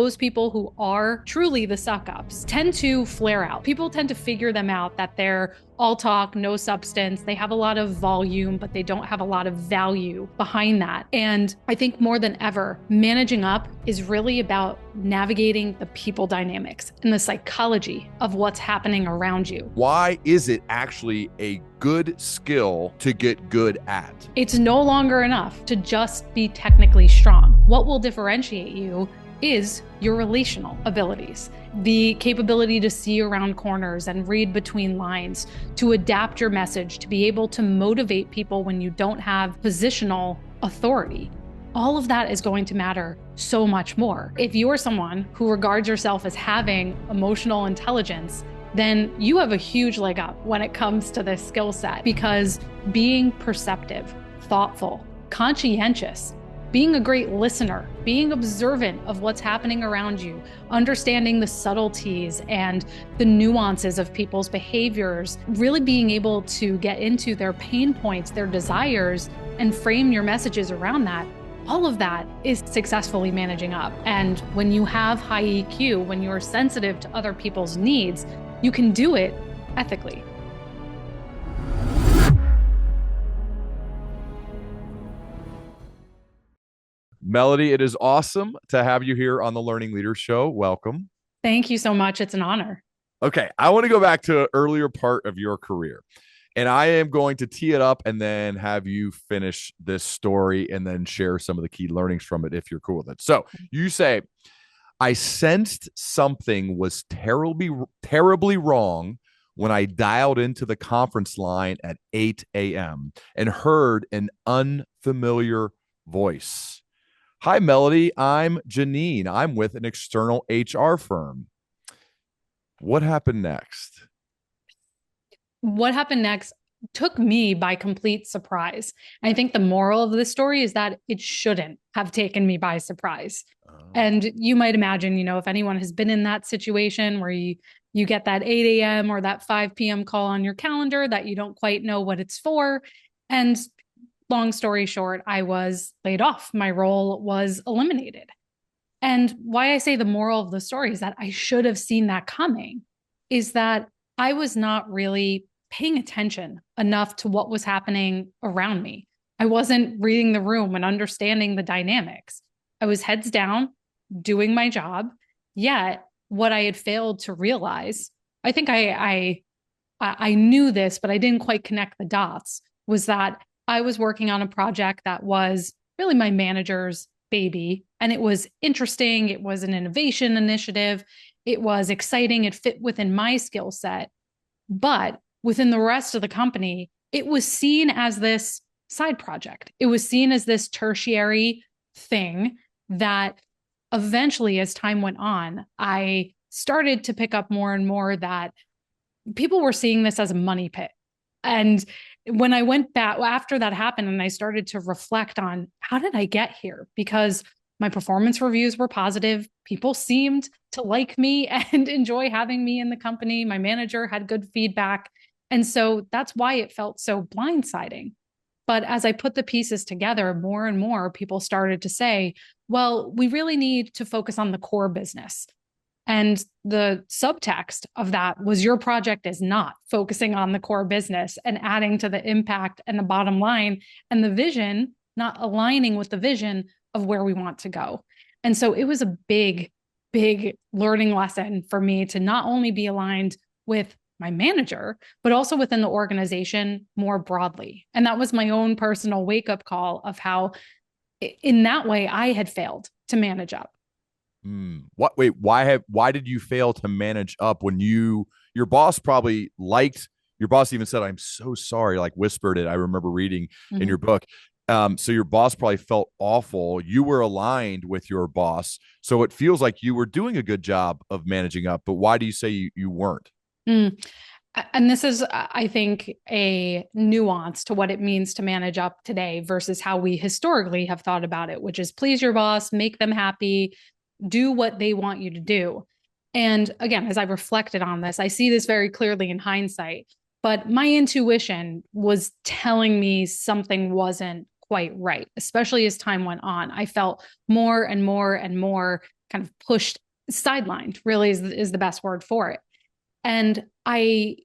those people who are truly the suck-ups tend to flare out. People tend to figure them out, that they're all talk, no substance. They have a lot of volume, but they don't have a lot of value behind that. And I think more than ever, managing up is really about navigating the people dynamics and the psychology of what's happening around you. Why is it actually a good skill to get good at? It's no longer enough to just be technically strong. What will differentiate you is your relational abilities, the capability to see around corners and read between lines, to adapt your message, to be able to motivate people when you don't have positional authority. All of that is going to matter so much more. If you're someone who regards yourself as having emotional intelligence, then you have a huge leg up when it comes to this skill set, because being perceptive, thoughtful, conscientious, being a great listener, being observant of what's happening around you, understanding the subtleties and the nuances of people's behaviors, really being able to get into their pain points, their desires, and frame your messages around that. All of that is successfully managing up. And when you have high EQ, when you're sensitive to other people's needs, you can do it ethically. Melody, it is awesome to have you here on the Learning Leaders Show. Welcome. Thank you so much. It's an honor. Okay, I want to go back to an earlier part of your career, and I am going to tee it up and then have you finish this story and then share some of the key learnings from it if you're cool with it. So you say, I sensed something was terribly wrong when I dialed into the conference line at 8 a.m. and heard an unfamiliar voice. Hi, Melody. I'm Janine. I'm with an external HR firm. What happened next? What happened next took me by complete surprise. I think the moral of this story is that it shouldn't have taken me by surprise. And you might imagine, if anyone has been in that situation where you get that 8 a.m. or that 5 p.m. call on your calendar that you don't quite know what it's for. And long story short, I was laid off. My role was eliminated. And why I say the moral of the story is that I should have seen that coming, is that I was not really paying attention enough to what was happening around me. I wasn't reading the room and understanding the dynamics. I was heads down, doing my job. Yet what I had failed to realize, I think I knew this, but I didn't quite connect the dots, was that I was working on a project that was really my manager's baby. And it was interesting. It was an innovation initiative. It was exciting. It fit within my skill set. But within the rest of the company, it was seen as this side project. It was seen as this tertiary thing that eventually, as time went on, I started to pick up more and more that people were seeing this as a money pit. And when I went back after that happened and I started to reflect on how did I get here? Because my performance reviews were positive. People seemed to like me and enjoy having me in the company. My manager had good feedback. And so that's why it felt so blindsiding. But as I put the pieces together, more and more people started to say, well, we really need to focus on the core business. And the subtext of that was your project is not focusing on the core business and adding to the impact and the bottom line and the vision, not aligning with the vision of where we want to go. And so it was a big, big learning lesson for me to not only be aligned with my manager, but also within the organization more broadly. And that was my own personal wake-up call of how in that way I had failed to manage up. Why did you fail to manage up when your boss probably liked, your boss even said, I'm so sorry, like whispered it. I remember reading in your book. So your boss probably felt awful. You were aligned with your boss. So it feels like you were doing a good job of managing up, but why do you say you weren't? And this is, I think, a nuance to what it means to manage up today versus how we historically have thought about it, which is please your boss, make them happy, do what they want you to do. And again, as I reflected on this, I see this very clearly in hindsight, but my intuition was telling me something wasn't quite right, especially as time went on. I felt more and more and more kind of pushed, sidelined, really is the best word for it. And I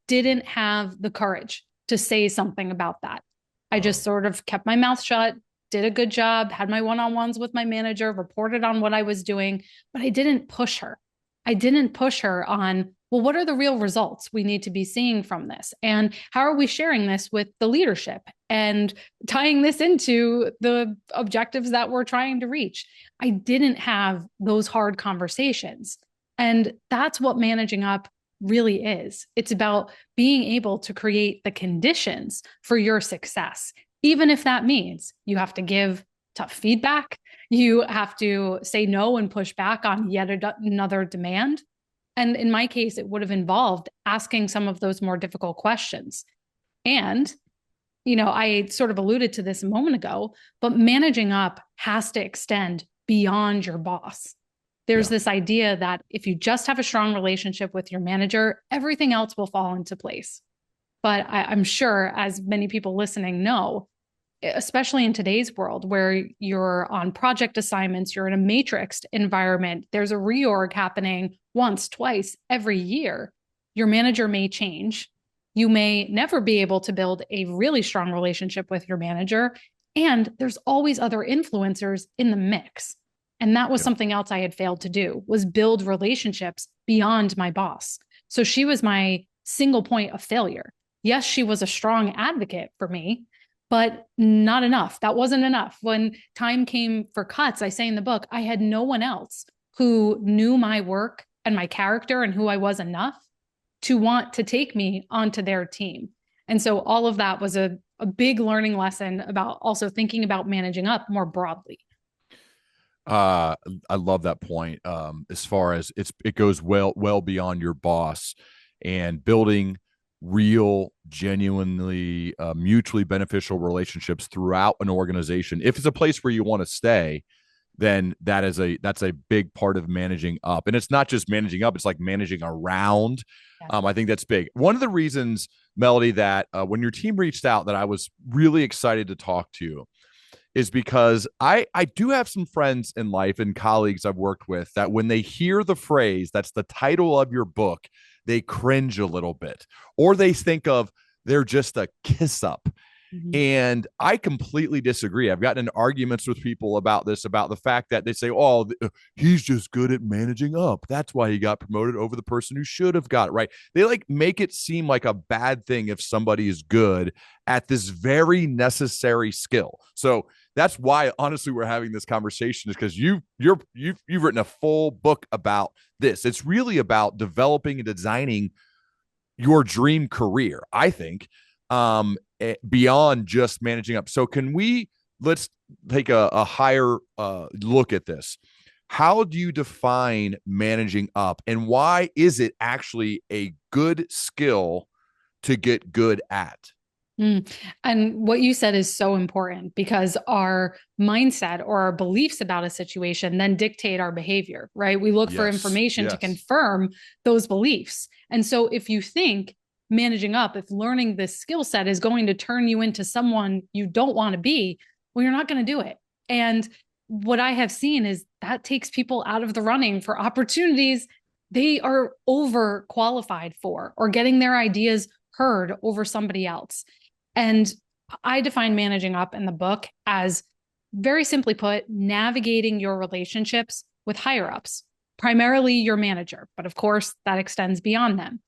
didn't have the courage to say something about that. I just sort of kept my mouth shut, did a good job, had my one-on-ones with my manager, reported on what I was doing, but I didn't push her. I didn't push her on, well, what are the real results we need to be seeing from this? And how are we sharing this with the leadership and tying this into the objectives that we're trying to reach? I didn't have those hard conversations. And that's what managing up really is. It's about being able to create the conditions for your success, even if that means you have to give tough feedback, you have to say no and push back on yet another demand. And in my case, it would have involved asking some of those more difficult questions. And, I sort of alluded to this a moment ago, but managing up has to extend beyond your boss. There's this idea that if you just have a strong relationship with your manager, everything else will fall into place. But I'm sure, as many people listening know, especially in today's world where you're on project assignments, you're in a matrixed environment, there's a reorg happening once, twice every year. Your manager may change. You may never be able to build a really strong relationship with your manager. And there's always other influencers in the mix. And that was something else I had failed to do, was build relationships beyond my boss. So she was my single point of failure. Yes, she was a strong advocate for me, but not enough. That wasn't enough. When time came for cuts, I say in the book, I had no one else who knew my work and my character and who I was enough to want to take me onto their team. And so all of that was a big learning lesson about also thinking about managing up more broadly. I love that point. As far as it goes well beyond your boss, and building real, genuinely mutually beneficial relationships throughout an organization. If it's a place where you want to stay, then that's a big part of managing up. And it's not just managing up; it's like managing around. I think that's big. One of the reasons, Melody, that when your team reached out, that I was really excited to talk to you, is because I do have some friends in life and colleagues I've worked with that when they hear the phrase that's the title of your book, they cringe a little bit, or they think of they're just a kiss up. Mm-hmm. And I completely disagree. I've gotten in arguments with people about this, about the fact that they say, oh, he's just good at managing up. That's why he got promoted over the person who should have got it, right? They like make it seem like a bad thing if somebody is good at this very necessary skill. So that's why, honestly, we're having this conversation, is because you've written a full book about this. It's really about developing and designing your dream career, I think, beyond just managing up. So let's take a higher look at this. How do you define managing up, and why is it actually a good skill to get good at? And what you said is so important, because our mindset or our beliefs about a situation then dictate our behavior, right? We look for information to confirm those beliefs. And so if you think managing up, if learning this skill set is going to turn you into someone you don't want to be, well, you're not going to do it. And what I have seen is that takes people out of the running for opportunities they are overqualified for, or getting their ideas heard over somebody else. And I define managing up in the book as, very simply put, navigating your relationships with higher ups, primarily your manager, but of course that extends beyond them.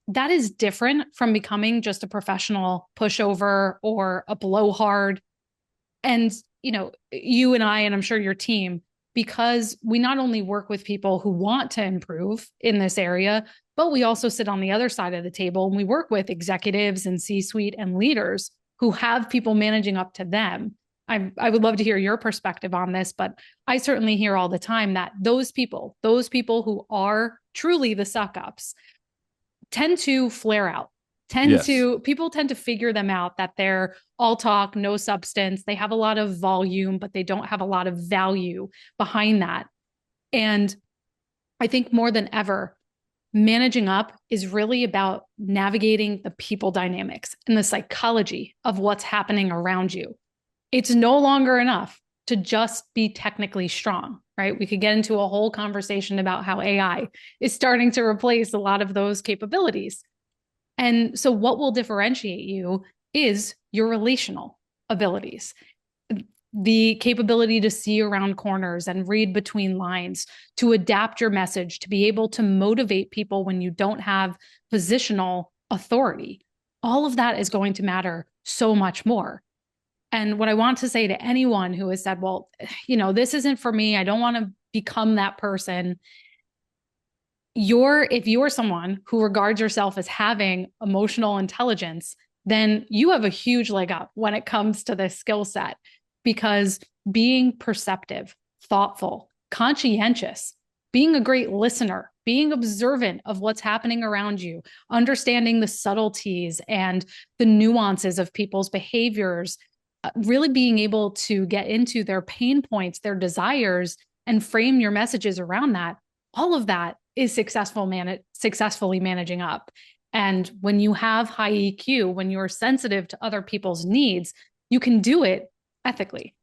That is different from becoming just a professional pushover or a blowhard. And, you and I, and I'm sure your team, because we not only work with people who want to improve in this area, but we also sit on the other side of the table and we work with executives and C-suite and leaders who have people managing up to them. I would love to hear your perspective on this, but I certainly hear all the time that those people who are truly the suck-ups tend to flare out. People tend to figure them out, that they're all talk, no substance. They have a lot of volume, but they don't have a lot of value behind that. And I think more than ever, managing up is really about navigating the people dynamics and the psychology of what's happening around you. It's no longer enough to just be technically strong, right? We could get into a whole conversation about how AI is starting to replace a lot of those capabilities. And so, what will differentiate you is your relational abilities, the capability to see around corners and read between lines, to adapt your message, to be able to motivate people when you don't have positional authority. All of that is going to matter so much more. And what I want to say to anyone who has said, well, this isn't for me, I don't want to become that person. If you're someone who regards yourself as having emotional intelligence, then you have a huge leg up when it comes to this skill set, because being perceptive, thoughtful, conscientious, being a great listener, being observant of what's happening around you, understanding the subtleties and the nuances of people's behaviors, really being able to get into their pain points, their desires, and frame your messages around that, all of that is successfully managing up. And when you have high EQ, when you're sensitive to other people's needs, you can do it ethically.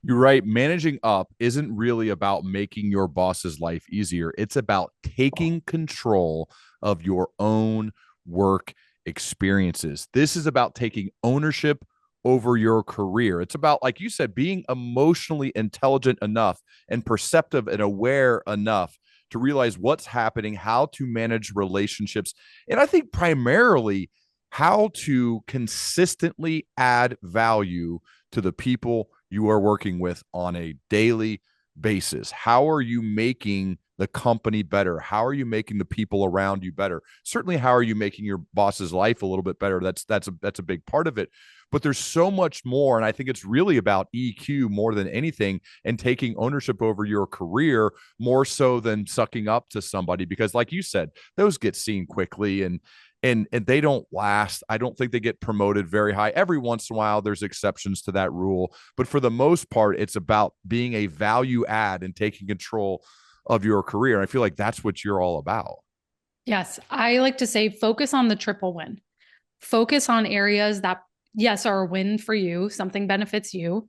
You're right. Managing up isn't really about making your boss's life easier. It's about taking control of your own work experiences. This is about taking ownership over your career. It's about, like you said, being emotionally intelligent enough and perceptive and aware enough to realize what's happening, how to manage relationships, and I think primarily how to consistently add value to the people you are working with on a daily basis. How are you making the company better? How are you making the people around you better? Certainly, how are you making your boss's life a little bit better? That's a big part of it. But there's so much more, and I think it's really about EQ more than anything, and taking ownership over your career more so than sucking up to somebody, because like you said, those get seen quickly and they don't last. I don't think they get promoted very high. Every once in a while there's exceptions to that rule, but for the most part it's about being a value add and taking control of your career. And I feel like that's what you're all about. Yes, I like to say focus on the triple win. Focus on areas that, yes, are a win for you, something benefits you,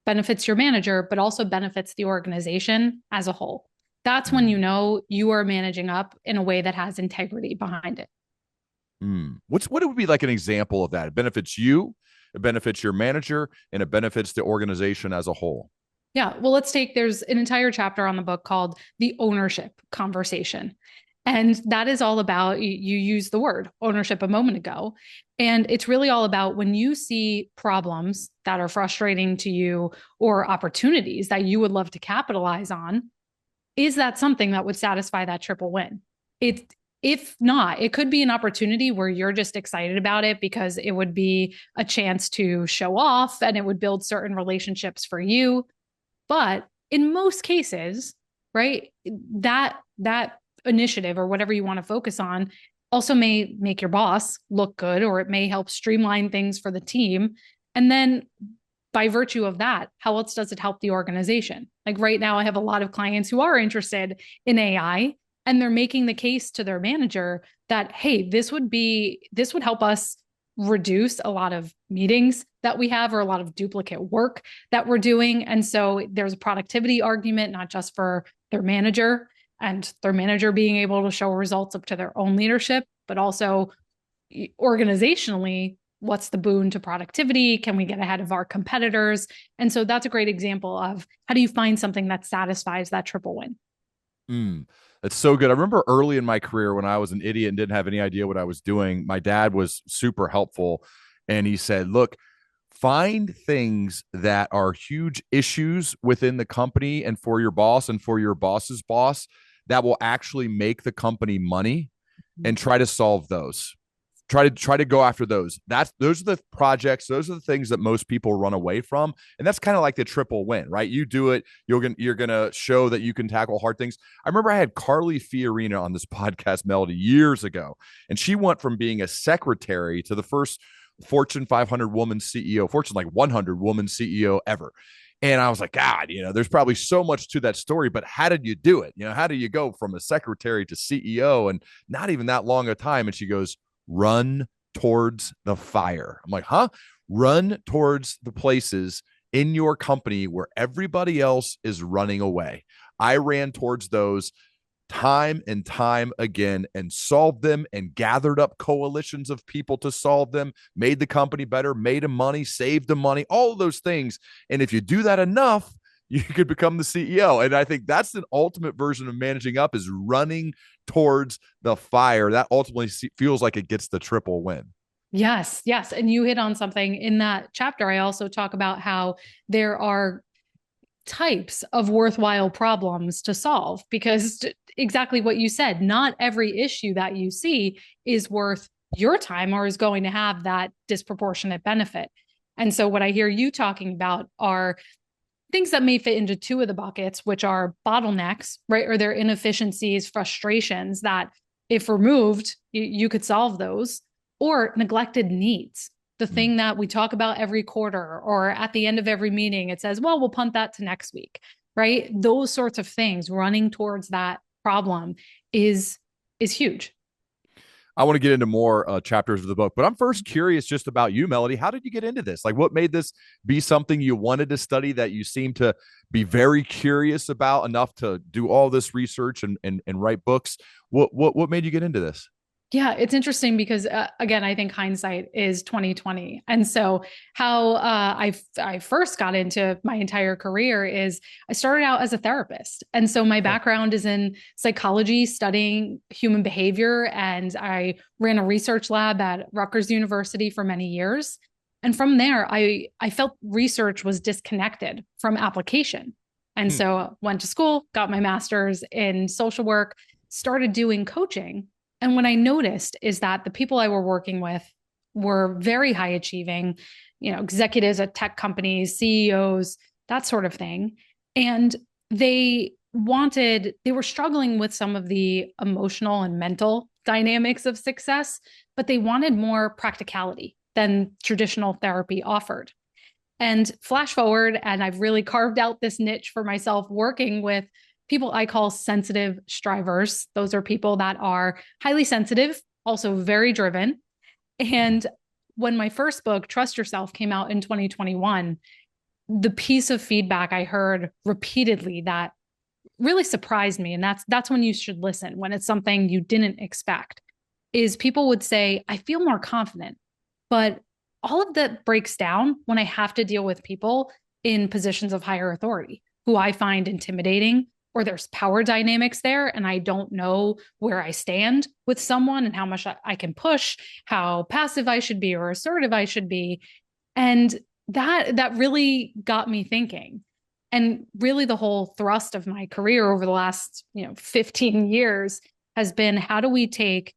benefits your manager, but also benefits the organization as a whole. That's when you know you are managing up in a way that has integrity behind it. What would be like an example of that? It benefits you, it benefits your manager, and it benefits the organization as a whole. Yeah. Well, there's an entire chapter on the book called The Ownership Conversation. And that is all about, you used the word ownership a moment ago. And it's really all about when you see problems that are frustrating to you or opportunities that you would love to capitalize on, is that something that would satisfy that triple win? If not, it could be an opportunity where you're just excited about it because it would be a chance to show off and it would build certain relationships for you. But in most cases, right, that initiative or whatever you want to focus on also may make your boss look good, or it may help streamline things for the team. And then by virtue of that, how else does it help the organization? Like right now, I have a lot of clients who are interested in AI, and they're making the case to their manager that, hey, this would help us reduce a lot of meetings that we have, or a lot of duplicate work that we're doing. And so there's a productivity argument, not just for their manager and their manager being able to show results up to their own leadership, but also organizationally, what's the boon to productivity? Can we get ahead of our competitors? And so that's a great example of how do you find something that satisfies that triple win? That's so good. I remember early in my career when I was an idiot and didn't have any idea what I was doing, my dad was super helpful. And he said, look, find things that are huge issues within the company and for your boss and for your boss's boss that will actually make the company money, and try to solve those. Try to go after those. Those are the projects. Those are the things that most people run away from, and that's kind of like the triple win, right? You do it, you're gonna show that you can tackle hard things. I remember I had Carly Fiorina on this podcast, Melody, years ago, and she went from being a secretary to the first Fortune 500 woman CEO, Fortune like 100 woman CEO ever. And I was like, God, there's probably so much to that story, but how did you do it? How do you go from a secretary to CEO and not even that long a time? And she goes, run towards the fire. I'm like, huh? Run towards the places in your company where everybody else is running away. I ran towards those time and time again and solved them and gathered up coalitions of people to solve them, made the company better, made them money, saved them money, all of those things. And if you do that enough, you could become the CEO. And I think that's the ultimate version of managing up, is running towards the fire. That ultimately feels like it gets the triple win. Yes, yes. And you hit on something in that chapter. I also talk about how there are types of worthwhile problems to solve, because exactly what you said, not every issue that you see is worth your time or is going to have that disproportionate benefit. And so what I hear you talking about are things that may fit into two of the buckets, which are bottlenecks, right? Or their inefficiencies, frustrations that if removed, you could solve those, or neglected needs. The thing that we talk about every quarter or at the end of every meeting, it says, well, we'll punt that to next week, right? Those sorts of things, running towards that problem is huge. I want to get into more chapters of the book, but I'm first curious just about you, Melody. How did you get into this? Like, what made this be something you wanted to study, that you seem to be very curious about enough to do all this research and write books? What made you get into this? Yeah, it's interesting because again, I think hindsight is 2020. And so how I first got into my entire career is I started out as a therapist. And so my background is in psychology, studying human behavior, and I ran a research lab at Rutgers University for many years. And from there, I felt research was disconnected from application. And so went to school, got my master's in social work, started doing coaching. And what I noticed is that the people I were working with were very high achieving, executives at tech companies, CEOs, that sort of thing. And they were struggling with some of the emotional and mental dynamics of success, but they wanted more practicality than traditional therapy offered. And flash forward, and I've really carved out this niche for myself working with people I call sensitive strivers. Those are people that are highly sensitive, also very driven. And when my first book, Trust Yourself, came out in 2021, the piece of feedback I heard repeatedly that really surprised me, and that's when you should listen, when it's something you didn't expect, is people would say, I feel more confident, but all of that breaks down when I have to deal with people in positions of higher authority who I find intimidating, or there's power dynamics there and I don't know where I stand with someone and how much I can push, how passive I should be or assertive I should be. And that really got me thinking. And really the whole thrust of my career over the last, 15 years has been, how do we take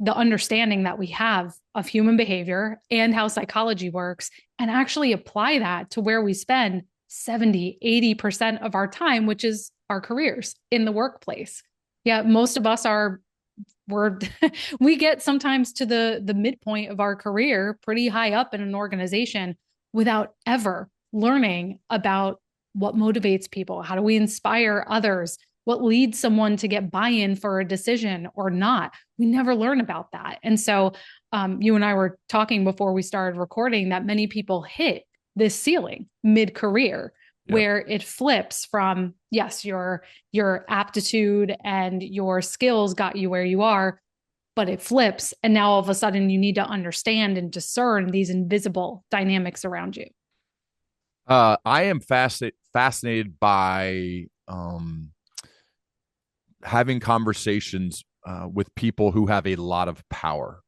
the understanding that we have of human behavior and how psychology works and actually apply that to where we spend 70, 80% of our time, which is our careers in the workplace. Yeah, most of us we get sometimes to the midpoint of our career, pretty high up in an organization, without ever learning about what motivates people. How do we inspire others? What leads someone to get buy-in for a decision or not? We never learn about that. And so you and I were talking before we started recording that many people hit this ceiling mid-career, where it flips from, yes, your aptitude and your skills got you where you are, but it flips. And now all of a sudden you need to understand and discern these invisible dynamics around you. I am fascinated by having conversations with people who have a lot of power.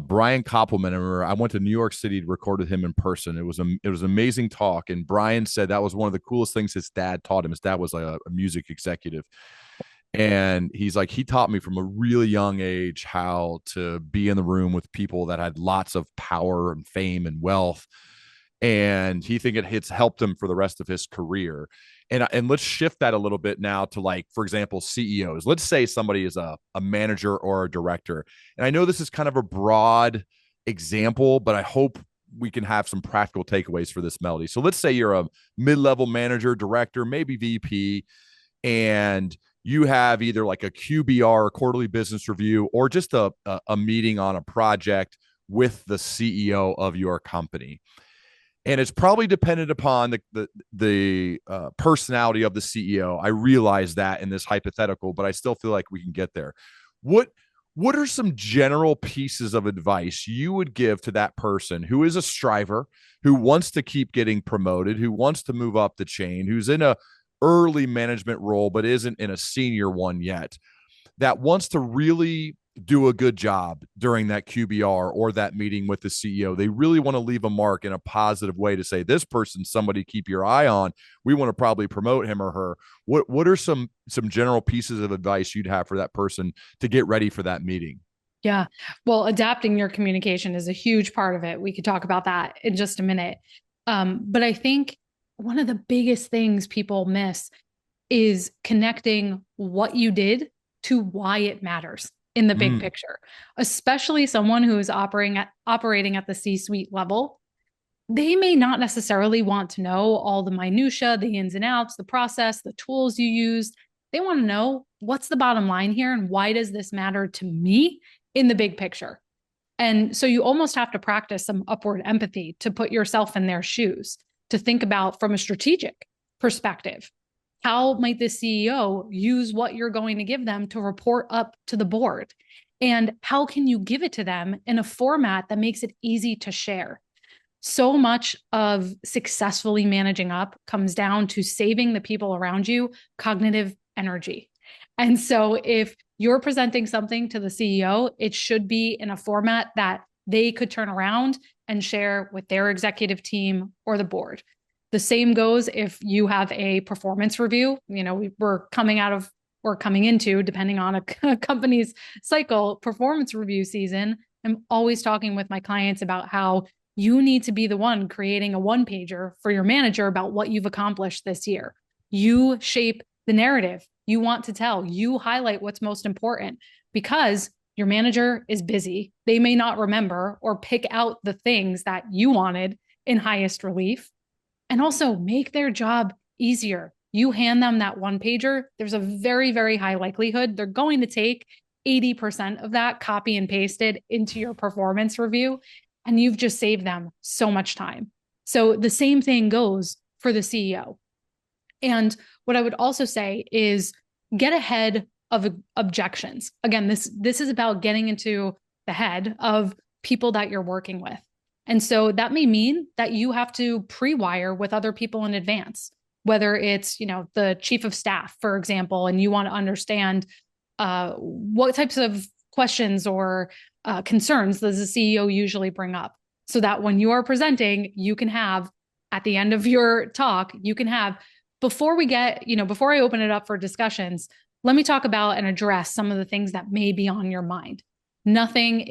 Brian Koppelman, I went to New York City to record with him in person. It was an amazing talk. And Brian said that was one of the coolest things his dad taught him. His dad was a music executive. And he's like, he taught me from a really young age how to be in the room with people that had lots of power and fame and wealth. And he think it's helped him for the rest of his career. And let's shift that a little bit now to, like, for example, CEOs. Let's say somebody is a manager or a director. And I know this is kind of a broad example, but I hope we can have some practical takeaways for this, Melody. So let's say you're a mid-level manager, director, maybe VP, and you have either like a QBR, a quarterly business review, or just a meeting on a project with the CEO of your company. and it's probably dependent upon the personality of the CEO. I realize that in this hypothetical, but I still feel like we can get there. What what are some general pieces of advice you would give to that person who is a striver, who wants to keep getting promoted, who wants to move up the chain, who's in a early management role but isn't in a senior one yet, that wants to really do a good job during that QBR or that meeting with the CEO? They really want to leave a mark in a positive way to say, this person's somebody keep your eye on. We want to probably promote him or her. What are some general pieces of advice you'd have for that person to get ready for that meeting? Yeah. Well, adapting your communication is a huge part of it. We could talk about that in just a minute. But I think one of the biggest things people miss is connecting what you did to why it matters in the big picture, especially someone who is operating at the C-suite level. They may not necessarily want to know all the minutia, the ins and outs, the process, the tools you used. They want to know, what's the bottom line here and why does this matter to me in the big picture? And so you almost have to practice some upward empathy to put yourself in their shoes, to think about from a strategic perspective. How might the CEO use what you're going to give them to report up to the board? And how can you give it to them in a format that makes it easy to share? So much of successfully managing up comes down to saving the people around you cognitive energy. And so if you're presenting something to the CEO, it should be in a format that they could turn around and share with their executive team or the board. The same goes if you have a performance review. You know, we're coming into, depending on a company's cycle, performance review season. I'm always talking with my clients about how you need to be the one creating a one-pager for your manager about what you've accomplished this year. You shape the narrative you want to tell. You highlight what's most important, because your manager is busy. They may not remember or pick out the things that you wanted in highest relief. And also make their job easier. You hand them that one pager, there's a very, very high likelihood they're going to take 80% of that, copy and pasted into your performance review, and you've just saved them so much time. So the same thing goes for the CEO. And what I would also say is get ahead of objections. Again, this is about getting into the head of people that you're working with. And so that may mean that you have to pre-wire with other people in advance, whether it's, the chief of staff, for example, and you want to understand what types of questions or concerns does the CEO usually bring up, so that when you are presenting, you can have, at the end of your talk, you can have, before I open it up for discussions, let me talk about and address some of the things that may be on your mind. Nothing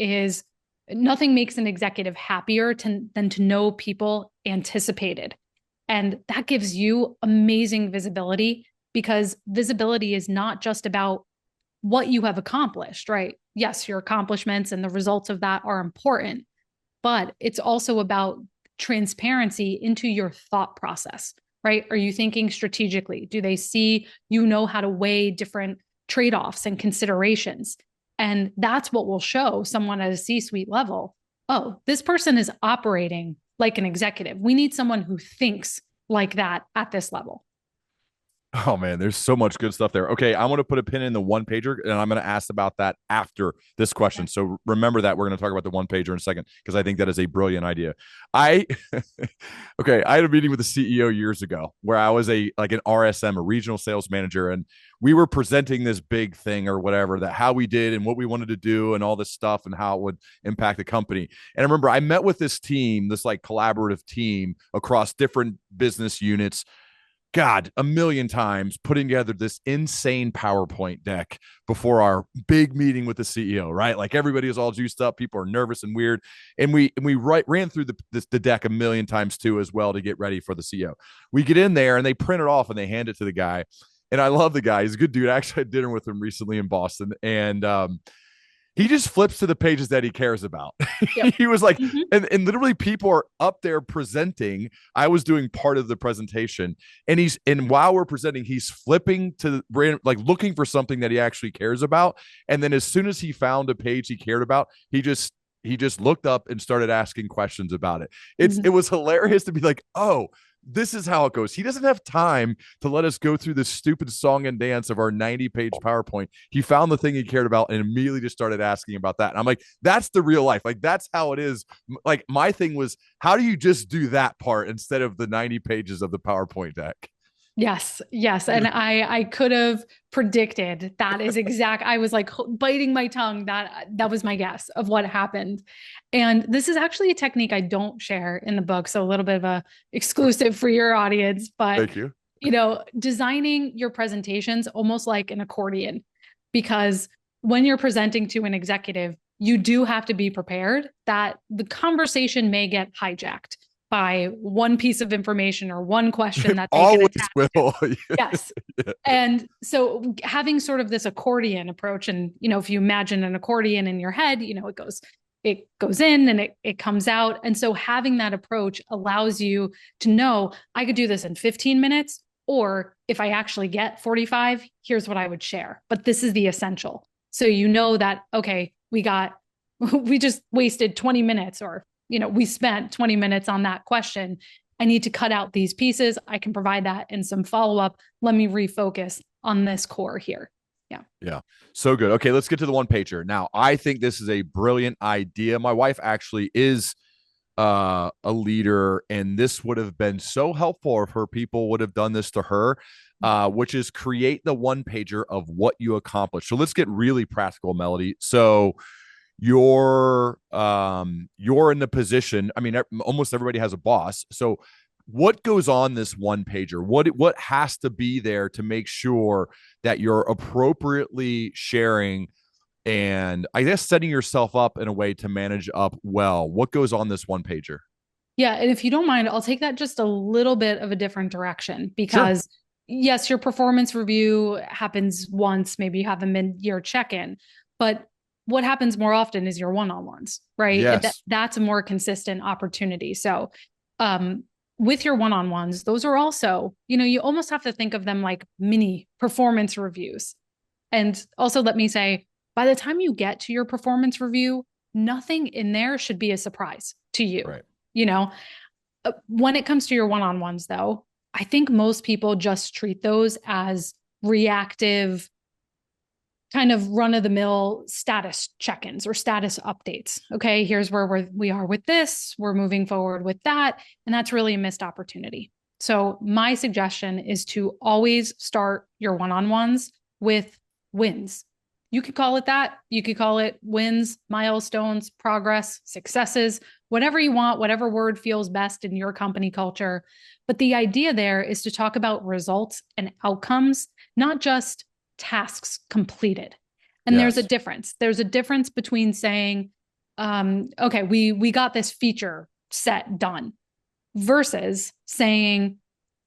makes an executive happier than to know people anticipated. And that gives you amazing visibility, because visibility is not just about what you have accomplished, right? Yes, your accomplishments and the results of that are important, but it's also about transparency into your thought process, right? Are you thinking strategically? Do they see how to weigh different trade-offs and considerations? And that's what will show someone at a C-suite level. Oh, this person is operating like an executive. We need someone who thinks like that at this level. Oh man, there's so much good stuff there. Okay, I want to put a pin in the one pager, and I'm going to ask about that after this question. Okay. So remember that we're going to talk about the one pager in a second, because I think that is a brilliant idea. I had a meeting with the CEO years ago where I was an RSM, a regional sales manager, and we were presenting this big thing or whatever, that how we did and what we wanted to do and all this stuff and how it would impact the company. And I remember I met with this team, this collaborative team across different business units, God, a million times, putting together this insane PowerPoint deck before our big meeting with the CEO, right? Like everybody is all juiced up. People are nervous and weird. And we ran through the deck a million times too, as well, to get ready for the CEO. We get in there and they print it off and they hand it to the guy. And I love the guy. He's a good dude. Actually, I had dinner with him recently in Boston. And he just flips to the pages that he cares about. Yep. He was like, and literally people are up there presenting. I was doing part of the presentation, and while we're presenting, he's flipping to looking for something that he actually cares about. And then as soon as he found a page he cared about, he he just looked up and started asking questions about it. It Mhm. was hilarious to be like, oh, this is how it goes. He doesn't have time to let us go through this stupid song and dance of our 90-page PowerPoint. He found the thing he cared about and immediately just started asking about that. And I'm like, that's the real life. Like, that's how it is. Like, my thing was, how do you just do that part instead of the 90 pages of the PowerPoint deck? Yes, yes. And I could have predicted that is exact. I was like biting my tongue. That was my guess of what happened. And this is actually a technique I don't share in the book. So a little bit of a exclusive for your audience, but Thank you. designing your presentations almost like an accordion, because when you're presenting to an executive, you do have to be prepared that the conversation may get hijacked by one piece of information or one question that they can Always attach to. will. Yes. Yeah. And so having sort of this accordion approach, and if you imagine an accordion in your head, it goes in and it comes out. And so having that approach allows you to know I could do this in 15 minutes, or if I actually get 45, here's what I would share. But this is the essential. So you know that, okay, we just wasted 20 minutes, or we spent 20 minutes on that question. I need to cut out these pieces. I can provide that in some follow-up. Let me refocus on this core here. Yeah. Yeah. So good. Okay, let's get to the one pager. Now, I think this is a brilliant idea. My wife actually is a leader, and this would have been so helpful if her people would have done this to her, which is create the one pager of what you accomplished. So let's get really practical, Melody. So you're in the position, I mean, almost everybody has a boss. So what goes on this one pager? What has to be there to make sure that you're appropriately sharing and, I guess, setting yourself up in a way to manage up well? What goes on this one pager? Yeah. And if you don't mind, I'll take that just a little bit of a different direction, Sure. because yes, your performance review happens once, maybe you have a mid-year check-in, but what happens more often is your one-on-ones, right? Yes. That's a more consistent opportunity. So, with your one-on-ones, those are also, you almost have to think of them like mini performance reviews. And also, let me say, by the time you get to your performance review, nothing in there should be a surprise to you. Right. When it comes to your one-on-ones, though, I think most people just treat those as reactive, kind of run-of-the-mill status check-ins or status updates. Okay, here's where we are with this. We're moving forward with that. And that's really a missed opportunity. So my suggestion is to always start your one-on-ones with wins. You could call it that. You could call it wins, milestones, progress, successes, whatever you want, whatever word feels best in your company culture. But the idea there is to talk about results and outcomes, not just tasks completed. And there's a Yes. difference. There's a difference between saying, okay, we got this feature set done, versus saying,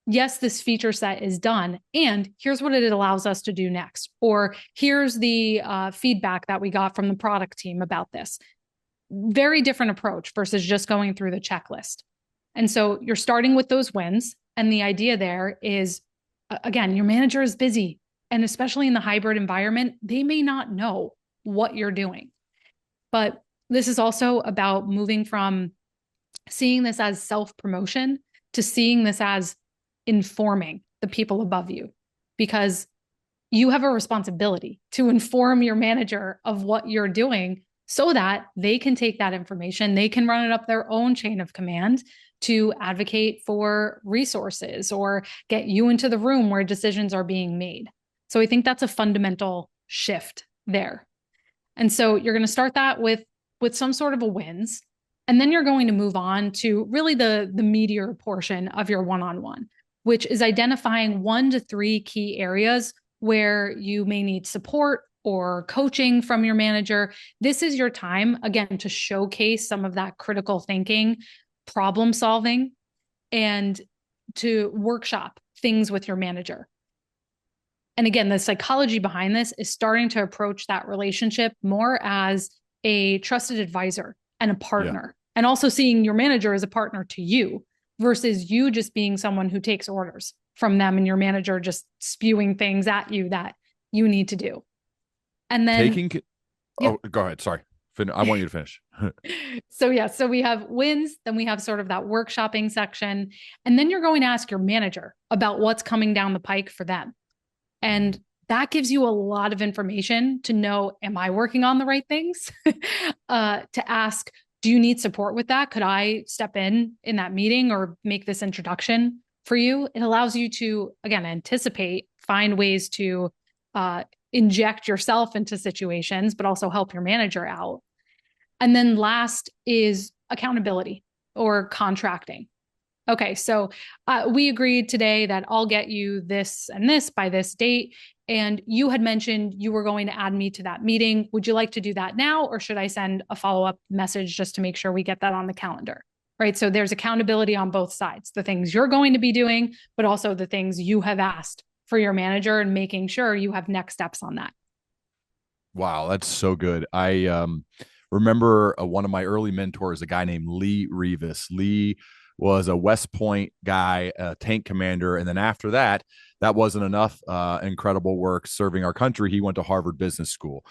yes, this feature set is done, and here's what it allows us to do next. Or here's the feedback that we got from the product team about this. Very different approach versus just going through the checklist. And so you're starting with those wins. And the idea there is, again, your manager is busy. And especially in the hybrid environment, they may not know what you're doing. But this is also about moving from seeing this as self-promotion to seeing this as informing the people above you, because you have a responsibility to inform your manager of what you're doing so that they can take that information, they can run it up their own chain of command to advocate for resources or get you into the room where decisions are being made. So I think that's a fundamental shift there. And so you're going to start that with some sort of a wins, and then you're going to move on to really the meatier portion of your one-on-one, which is identifying 1 to 3 key areas where you may need support or coaching from your manager. This is your time, again, to showcase some of that critical thinking, problem solving, and to workshop things with your manager. And again, the psychology behind this is starting to approach that relationship more as a trusted advisor and a partner, and also seeing your manager as a partner to you versus you just being someone who takes orders from them and your manager just spewing things at you that you need to do. And then, Taking, yeah. oh, go ahead. Sorry. I want you to finish. So we have wins, then we have sort of that workshopping section, and then you're going to ask your manager about what's coming down the pike for them. And that gives you a lot of information to know, am I working on the right things? To ask, do you need support with that? Could I step in that meeting or make this introduction for you? It allows you to, again, anticipate, find ways to inject yourself into situations, but also help your manager out. And then last is accountability or contracting. Okay, so we agreed today that I'll get you this and this by this date. And you had mentioned you were going to add me to that meeting. Would you like to do that now, or should I send a follow-up message just to make sure we get that on the calendar? Right. So there's accountability on both sides, the things you're going to be doing, but also the things you have asked for your manager and making sure you have next steps on that. Wow, that's so good. I remember one of my early mentors, a guy named Lee Revis. Lee was a West Point guy, a tank commander. And then after that, that wasn't enough incredible work serving our country. He went to Harvard Business School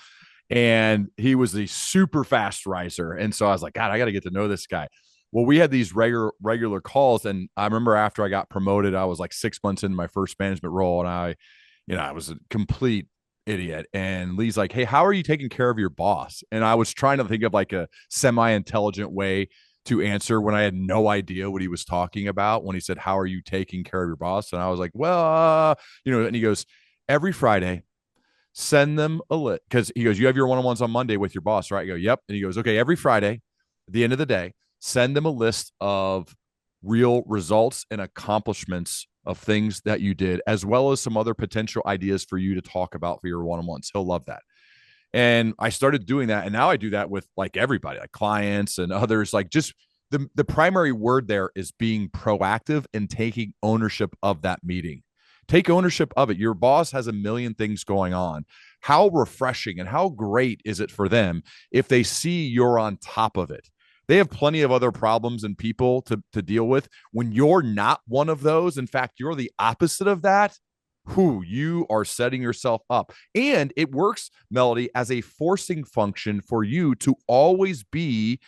and he was a super fast riser. And so I was like, God, I got to get to know this guy. Well, we had these regular calls. And I remember after I got promoted, I was like 6 months into my first management role. And I was a complete idiot. And Lee's like, hey, how are you taking care of your boss? And I was trying to think of like a semi-intelligent way to answer when I had no idea what he was talking about when he said, how are you taking care of your boss? And I was like, well, and he goes, every Friday, send them a list. Because he goes, you have your one-on-ones on Monday with your boss, right? I go, yep. And he goes, okay, every Friday, at the end of the day, send them a list of real results and accomplishments of things that you did, as well as some other potential ideas for you to talk about for your one-on-ones. He'll love that. And I started doing that. And now I do that with like everybody, like clients and others. Like just the primary word there is being proactive and taking ownership of that meeting. Take ownership of it. Your boss has a million things going on. How refreshing and how great is it for them if they see you're on top of it? They have plenty of other problems and people to deal with. When you're not one of those, in fact, you're the opposite of that, you are setting yourself up. And it works, Melody, as a forcing function for you to always be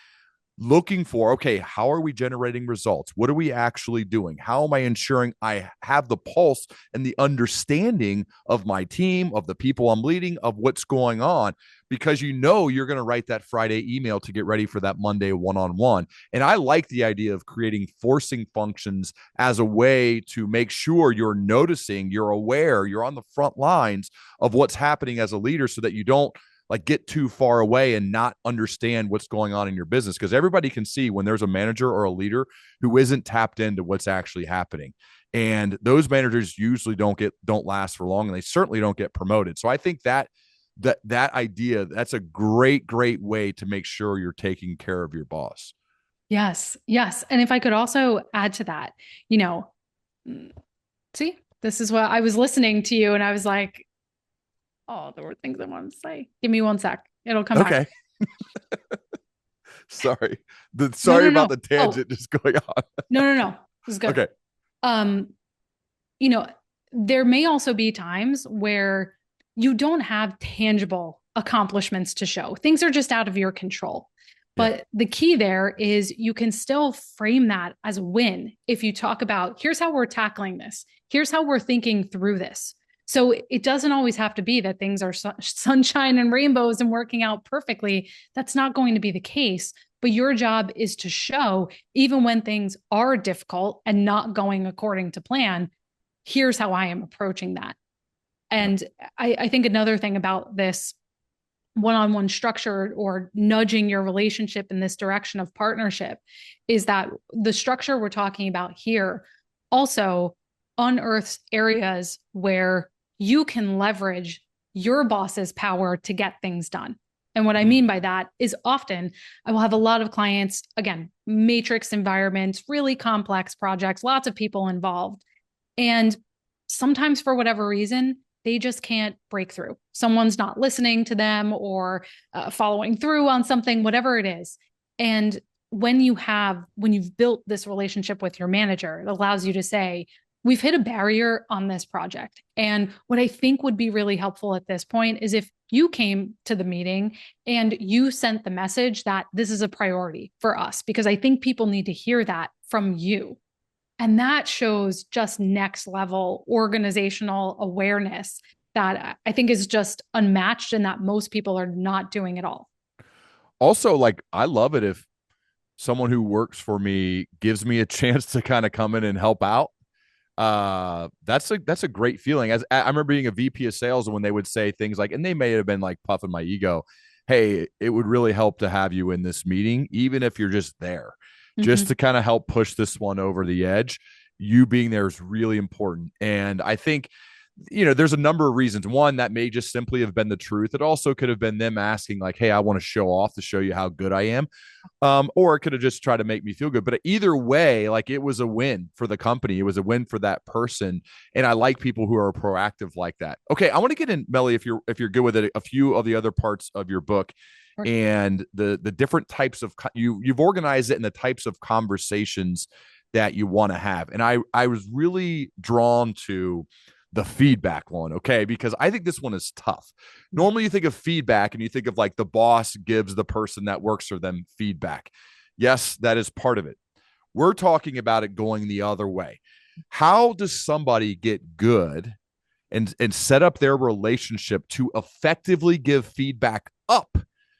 looking for, okay, how are we generating results? What are we actually doing? How am I ensuring I have the pulse and the understanding of my team, of the people I'm leading, of what's going on? Because you're going to write that Friday email to get ready for that Monday one-on-one. And I like the idea of creating forcing functions as a way to make sure you're noticing, you're aware, you're on the front lines of what's happening as a leader so that you don't like get too far away and not understand what's going on in your business. Because everybody can see when there's a manager or a leader who isn't tapped into what's actually happening. And those managers usually don't last for long, and they certainly don't get promoted. So I think that idea, that's a great way to make sure you're taking care of your boss. Yes. And if I could also add to that, see, this is what I was listening to you and I was like, oh, there were things I wanted to say. Give me one sec. It'll come back. Okay. Sorry. Sorry about the tangent just going on. No. This is good. Okay. There may also be times where you don't have tangible accomplishments to show. Things are just out of your control. But the key there is you can still frame that as a win if you talk about, here's how we're tackling this. Here's how we're thinking through this. So it doesn't always have to be that things are sunshine and rainbows and working out perfectly. That's not going to be the case. But your job is to show, even when things are difficult and not going according to plan, here's how I am approaching that. And I think another thing about this one-on-one structure or nudging your relationship in this direction of partnership is that the structure we're talking about here also unearths areas where you can leverage your boss's power to get things done. And what I mean by that is often I will have a lot of clients, again, matrix environments, really complex projects, lots of people involved. And sometimes for whatever reason, they just can't break through. Someone's not listening to them or following through on something, whatever it is. And when you've built this relationship with your manager, it allows you to say, we've hit a barrier on this project. And what I think would be really helpful at this point is if you came to the meeting and you sent the message that this is a priority for us, because I think people need to hear that from you. And that shows just next level organizational awareness that I think is just unmatched and that most people are not doing at all. Also, like, I love it if someone who works for me gives me a chance to kind of come in and help out. That's a great feeling. As I remember being a VP of sales, when they would say things like, and they may have been like puffing my ego, hey, it would really help to have you in this meeting, even if you're just there, just to kind of help push this one over the edge. You being there is really important. And I think, there's a number of reasons. One, that may just simply have been the truth. It also could have been them asking, like, hey, I want to show off to show you how good I am. Or it could have just tried to make me feel good. But either way, like, it was a win for the company. It was a win for that person. And I like people who are proactive like that. Okay, I want to get in, Melly, if you're good with it, a few of the other parts of your book and the different types of you've organized it in the types of conversations that you want to have. And I was really drawn to the feedback one, okay? Because I think this one is tough. Normally you think of feedback and you think of like the boss gives the person that works for them feedback. Yes, that is part of it. We're talking about it going the other way. How does somebody get good and set up their relationship to effectively give feedback up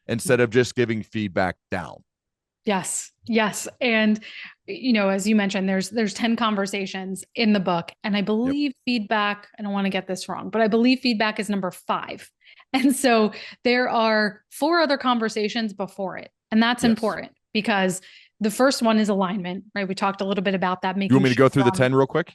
instead of just giving feedback down? Yes. Yes. And, as you mentioned, there's 10 conversations in the book. And I believe feedback, I don't want to get this wrong, but I believe feedback is number 5. And so there are 4 other conversations before it. And that's important because the first one is alignment, right? We talked a little bit about that. You want me to go through the 10 real quick?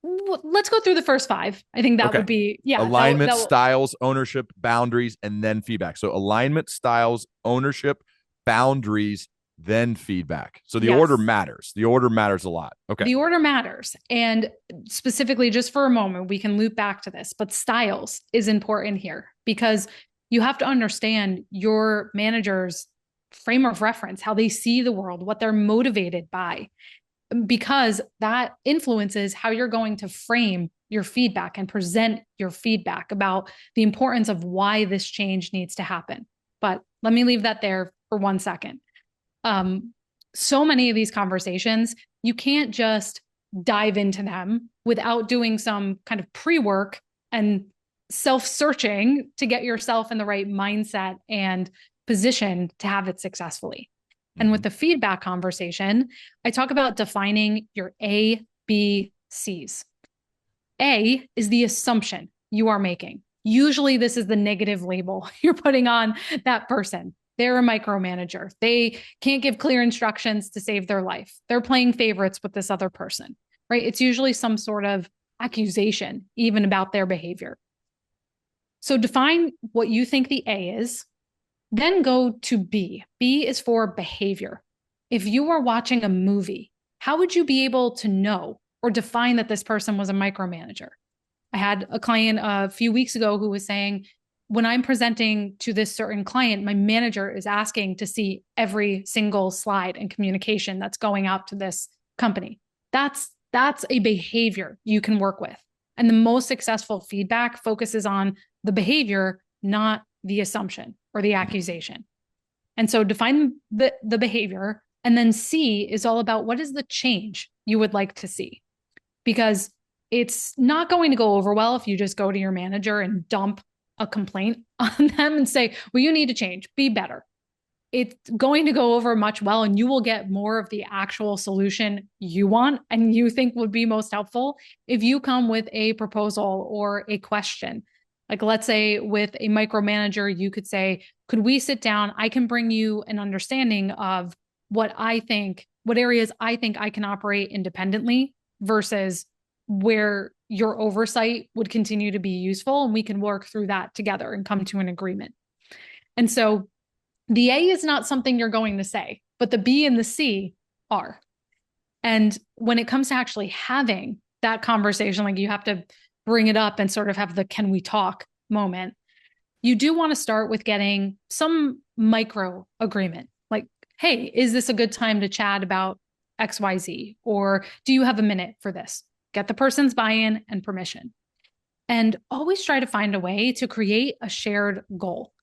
Let's go through the first 5. I think that would be, alignment, styles, ownership, boundaries, and then feedback. So alignment, styles, ownership, boundaries, then feedback. So the order matters. The order matters a lot. Okay. The order matters. And specifically, just for a moment, we can loop back to this, but styles is important here because you have to understand your manager's frame of reference, how they see the world, what they're motivated by, because that influences how you're going to frame your feedback and present your feedback about the importance of why this change needs to happen. But let me leave that there for 1 second. So many of these conversations, you can't just dive into them without doing some kind of pre-work and self-searching to get yourself in the right mindset and position to have it successfully. And with the feedback conversation, I talk about defining your A, B, C's. A is the assumption you are making. Usually this is the negative label you're putting on that person. They're a micromanager. They can't give clear instructions to save their life. They're playing favorites with this other person, right? It's usually some sort of accusation, even about their behavior. So define what you think the A is, then go to B. B is for behavior. If you were watching a movie, how would you be able to know or define that this person was a micromanager? I had a client a few weeks ago who was saying, when I'm presenting to this certain client, my manager is asking to see every single slide and communication that's going out to this company. That's a behavior you can work with. And the most successful feedback focuses on the behavior, not the assumption or the accusation. And so define the behavior. And then C is all about what is the change you would like to see? Because it's not going to go over well if you just go to your manager and dump a complaint on them and say, well, you need to change, be better. It's going to go over much well, and you will get more of the actual solution you want and you think would be most helpful if you come with a proposal or a question. Like, let's say with a micromanager, you could say, could we sit down? I can bring you an understanding of what areas I think I can operate independently versus where your oversight would continue to be useful, and we can work through that together and come to an agreement. And so the A is not something you're going to say, but the B and the C are. And when it comes to actually having that conversation, like, you have to bring it up and sort of have the can we talk moment. You do want to start with getting some micro agreement. Like, hey, is this a good time to chat about XYZ? Or do you have a minute for this? get the person's buy-in and permission. And always try to find a way to create a shared goal,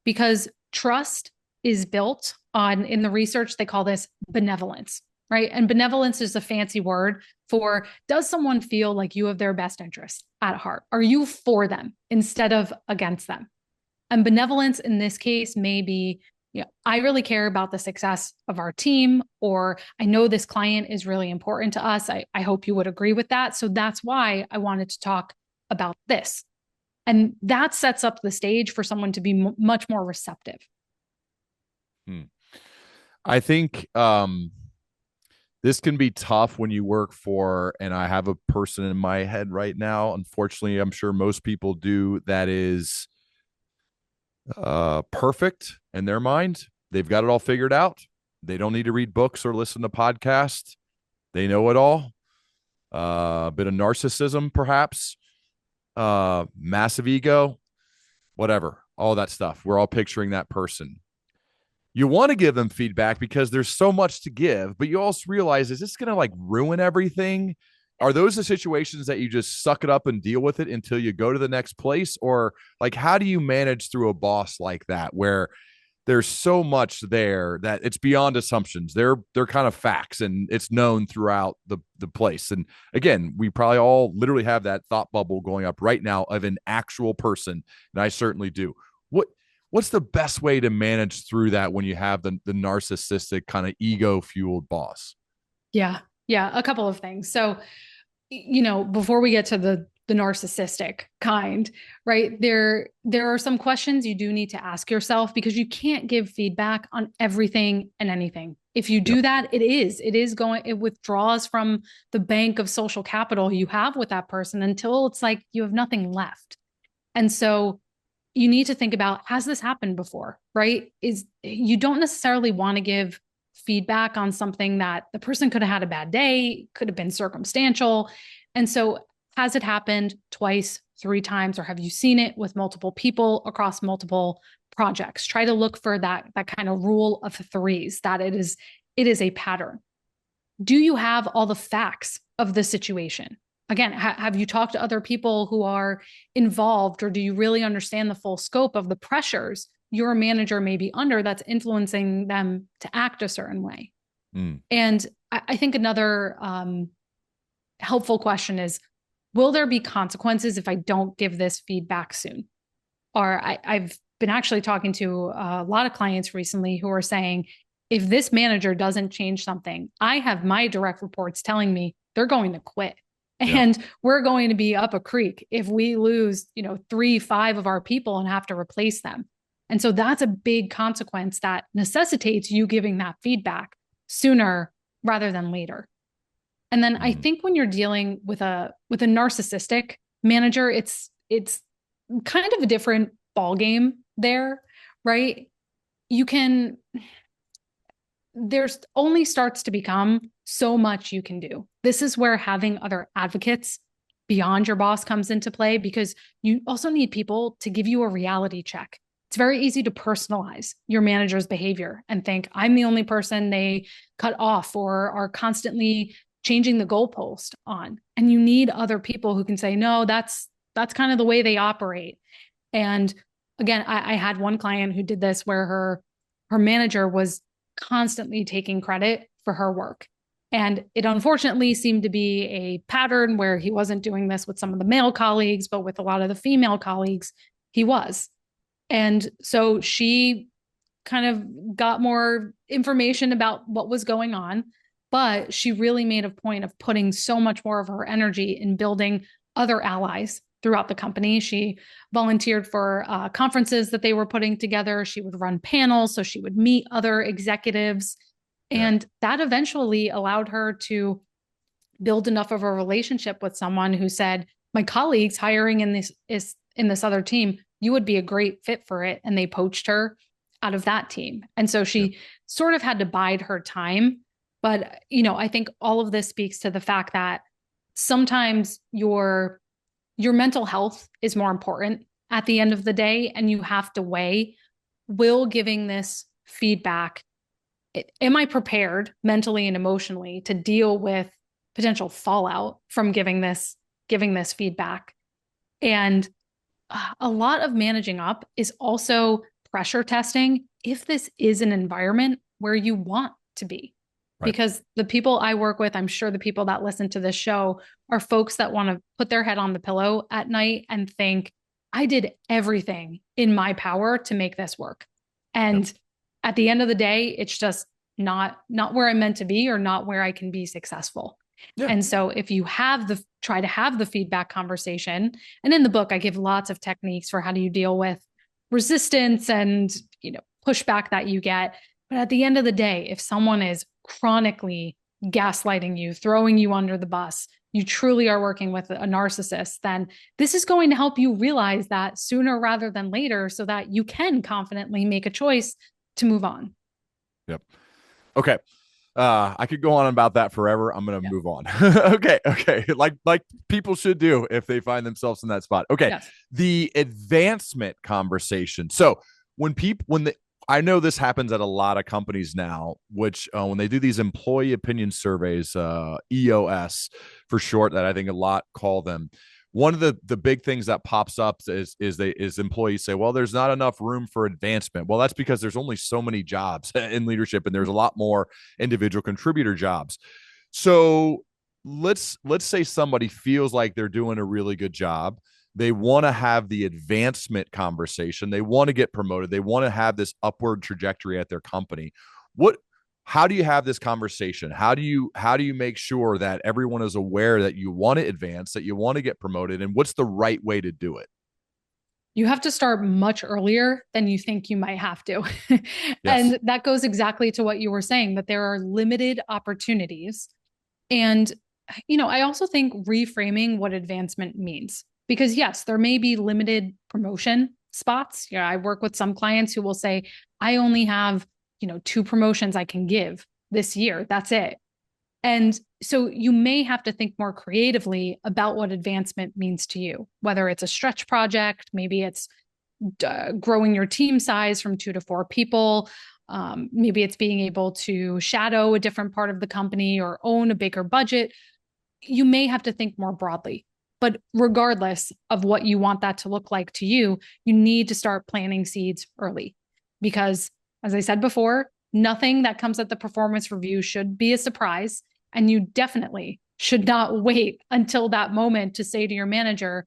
because trust is built on, in the research, they call this benevolence, right? And benevolence is a fancy word for, does someone feel like you have their best interest at heart? Are you for them instead of against them? And benevolence in this case may be, I really care about the success of our team, or I know this client is really important to us. I hope you would agree with that. So that's why I wanted to talk about this. And that sets up the stage for someone to be much more receptive. I think this can be tough when you work for, and I have a person in my head right now, unfortunately, I'm sure most people do, that is perfect in their mind. They've got it all figured out. They don't need to read books or listen to podcasts. They know it all. A bit of narcissism, perhaps. Massive ego, whatever, all that stuff. We're all picturing that person. You want to give them feedback because there's so much to give, but you also realize, is this going to like ruin everything? Are those the situations that you just suck it up and deal with it until you go to the next place? Or like, how do you manage through a boss like that, where there's so much there that it's beyond assumptions? They're kind of facts, and it's known throughout the place. And again, we probably all literally have that thought bubble going up right now of an actual person, and I certainly do. What's the best way to manage through that when you have the narcissistic kind of ego fueled boss? Yeah, a couple of things. So, before we get to the narcissistic kind, right? There are some questions you do need to ask yourself, because you can't give feedback on everything and anything. If you do that, it withdraws from the bank of social capital you have with that person until it's like you have nothing left. And so you need to think about, has this happened before, right? You don't necessarily want to give feedback on something that the person could have had a bad day, could have been circumstantial. And so has it happened twice, 3 times, or have you seen it with multiple people across multiple projects? Try to look for that kind of rule of 3s, that it is a pattern. Do you have all the facts of the situation? Again, have you talked to other people who are involved, or do you really understand the full scope of the pressures your manager may be under that's influencing them to act a certain way? And I think another helpful question is, will there be consequences if I don't give this feedback soon? Or I've been actually talking to a lot of clients recently who are saying, if this manager doesn't change something, I have my direct reports telling me they're going to quit. And we're going to be up a creek if we lose, 3, 5 of our people and have to replace them. And so that's a big consequence that necessitates you giving that feedback sooner rather than later. And then I think when you're dealing with a narcissistic manager, it's kind of a different ballgame there, right? There's only starts to become so much you can do. This is where having other advocates beyond your boss comes into play, because you also need people to give you a reality check. It's very easy to personalize your manager's behavior and think, I'm the only person they cut off or are constantly changing the goalpost on. And you need other people who can say, no, that's kind of the way they operate. And again, I had one client who did this, where her manager was constantly taking credit for her work. And it unfortunately seemed to be a pattern where he wasn't doing this with some of the male colleagues, but with a lot of the female colleagues, he was. And so she kind of got more information about what was going on, but she really made a point of putting so much more of her energy in building other allies throughout the company. She volunteered for conferences that they were putting together. She would run panels, so she would meet other executives. And that eventually allowed her to build enough of a relationship with someone who said, my colleagues hiring in this other team, you would be a great fit for it. And they poached her out of that team. And so she sort of had to bide her time. But, I think all of this speaks to the fact that sometimes your mental health is more important at the end of the day. And you have to weigh, will giving this feedback, am I prepared mentally and emotionally to deal with potential fallout from giving this feedback. And a lot of managing up is also pressure testing if this is an environment where you want to be. Right. Because the people I work with, I'm sure the people that listen to this show are folks that want to put their head on the pillow at night and think, I did everything in my power to make this work. And at the end of the day, it's just not where I'm meant to be or not where I can be successful. Yeah. And so if you try to have the feedback conversation, and in the book, I give lots of techniques for how do you deal with resistance and, pushback that you get. But at the end of the day, if someone is chronically gaslighting you, throwing you under the bus, you truly are working with a narcissist, then this is going to help you realize that sooner rather than later so that you can confidently make a choice to move on. Yep. Okay. I could go on about that forever. I'm going to move on. Okay. Like people should do if they find themselves in that spot. Okay. Yes. The advancement conversation. So I know this happens at a lot of companies now, which when they do these employee opinion surveys, EOS for short, that I think a lot call them. One of the big things that pops up is employees say, well, there's not enough room for advancement. Well, that's because there's only so many jobs in leadership, and there's a lot more individual contributor jobs. So let's say somebody feels like they're doing a really good job. They want to have the advancement conversation. They want to get promoted. They want to have this upward trajectory at their company. How do you have this conversation? How do you make sure that everyone is aware that you want to advance, that you want to get promoted, and what's the right way to do it? You have to start much earlier than you think you might have to. Yes. And that goes exactly to what you were saying, that there are limited opportunities. And, I also think reframing what advancement means, because yes, there may be limited promotion spots. I work with some clients who will say, I only have 2 promotions I can give this year. That's it. And so you may have to think more creatively about what advancement means to you, whether it's a stretch project, maybe it's growing your team size from 2 to 4 people. Maybe it's being able to shadow a different part of the company or own a bigger budget. You may have to think more broadly. But regardless of what you want that to look like to you, you need to start planting seeds early. Because as I said before, nothing that comes at the performance review should be a surprise. And you definitely should not wait until that moment to say to your manager,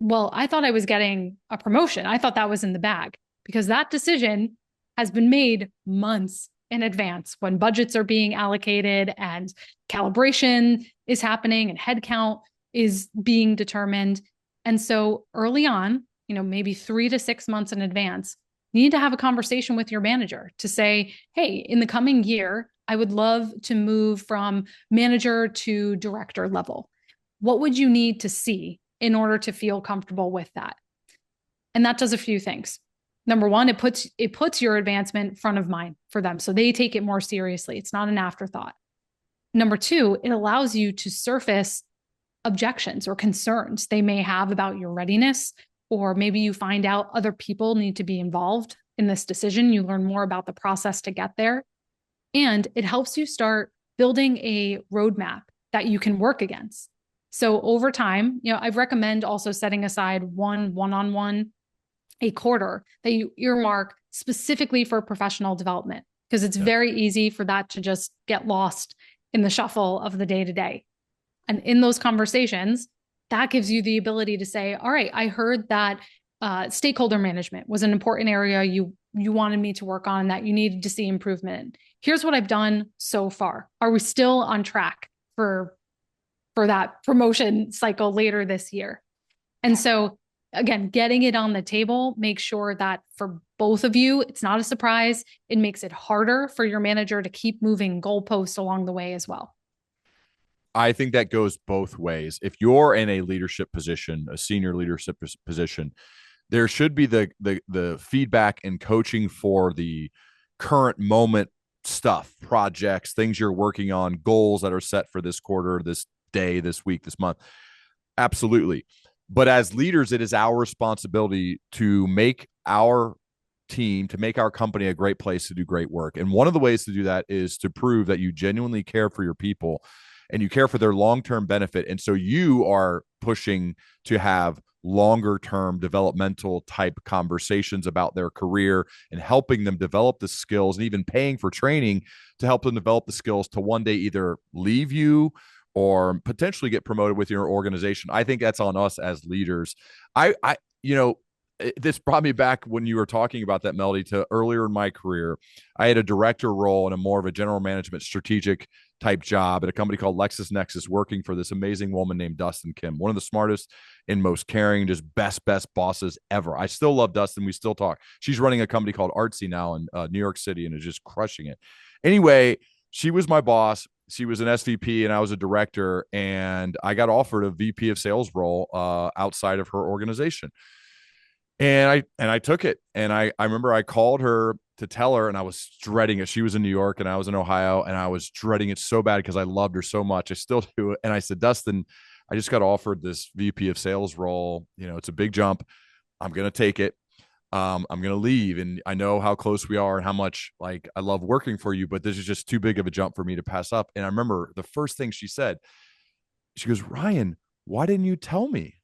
well, I thought I was getting a promotion. I thought that was in the bag, because that decision has been made months in advance when budgets are being allocated and calibration is happening and headcount is being determined. And so early on, maybe 3 to 6 months in advance, you need to have a conversation with your manager to say, hey, in the coming year, I would love to move from manager to director level. What would you need to see in order to feel comfortable with that? And that does a few things. Number one, it puts your advancement front of mind for them, so they take it more seriously. It's not an afterthought. Number two, it allows you to surface objections or concerns they may have about your readiness, or maybe you find out other people need to be involved in this decision. You learn more about the process to get there. And it helps you start building a roadmap that you can work against. So over time, I recommend also setting aside one-on-one a quarter that you earmark specifically for professional development, because it's very easy for that to just get lost in the shuffle of the day-to-day. And in those conversations, that gives you the ability to say, all right, I heard that stakeholder management was an important area you wanted me to work on, that you needed to see improvement in. Here's what I've done so far. Are we still on track for that promotion cycle later this year? And so again, getting it on the table, make sure that for both of you, it's not a surprise. It makes it harder for your manager to keep moving goalposts along the way as well. I think that goes both ways. If you're in a leadership position, a senior leadership position, there should be the feedback and coaching for the current moment stuff, projects, things you're working on, goals that are set for this quarter, this day, this week, this month. Absolutely. But as leaders, it is our responsibility to make our team, to make our company a great place to do great work. And one of the ways to do that is to prove that you genuinely care for your people and you care for their long-term benefit. And so you are pushing to have longer term developmental type conversations about their career and helping them develop the skills and even paying for training to help them develop the skills to one day either leave you or potentially get promoted with your organization. I think that's on us as leaders. You know, this brought me back when you were talking about that, Melody, to earlier in my career. I had a director role and a more of a general management strategic type job at a company called LexisNexis, working for this amazing woman named Dustin Kim, one of the smartest and most caring, just best bosses ever. I still love Dustin. We still talk. She's running a company called Artsy now in New York City and is just crushing it. Anyway, she was my boss. She was an SVP and I was a director, and I got offered a VP of sales role outside of her organization. And I took it. And I remember I called her to tell her, and I was dreading it. She was in New York and I was in Ohio, and I was dreading it so bad because I loved her so much. I still do. And I said, Dustin, I just got offered this VP of sales role. You know, it's a big jump. I'm going to take it. I'm going to leave. And I know how close we are and how much like I love working for you, but this is just too big of a jump for me to pass up. And I remember the first thing she said, she goes, Ryan, why didn't you tell me?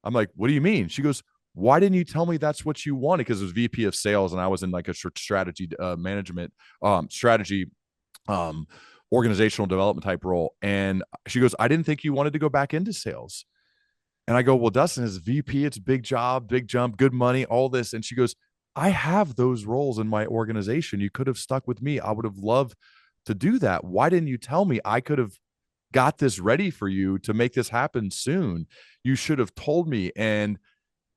I'm like, what do you mean? She goes, why didn't you tell me that's what you wanted? Because it was VP of sales and I was in like a strategy management strategy organizational development type role. And she goes, I didn't think you wanted to go back into sales. And I go, well, Dustin is VP. It's a big job, big jump, good money, all this. And she goes, I have those roles in my organization. You could have stuck with me. I would have loved to do that. Why didn't you tell me? I could have got this ready for you to make this happen soon. You should have told me. And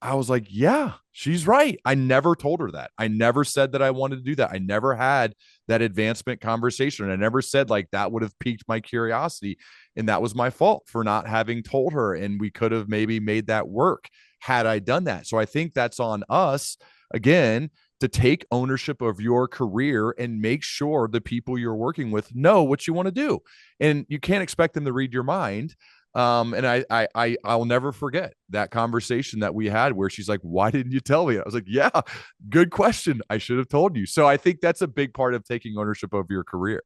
I was like, yeah, she's right. I never told her that. I never said that I wanted to do that. I never had that advancement conversation. I never said like that would have piqued my curiosity. And that was my fault for not having told her. And we could have maybe made that work had I done that. So I think that's on us, again, to take ownership of your career and make sure the people you're working with know what you want to do. And you can't expect them to read your mind. And I'll never forget that conversation that we had where she's like, why didn't you tell me? I was like, yeah, good question. I should have told you. So I think that's a big part of taking ownership of your career.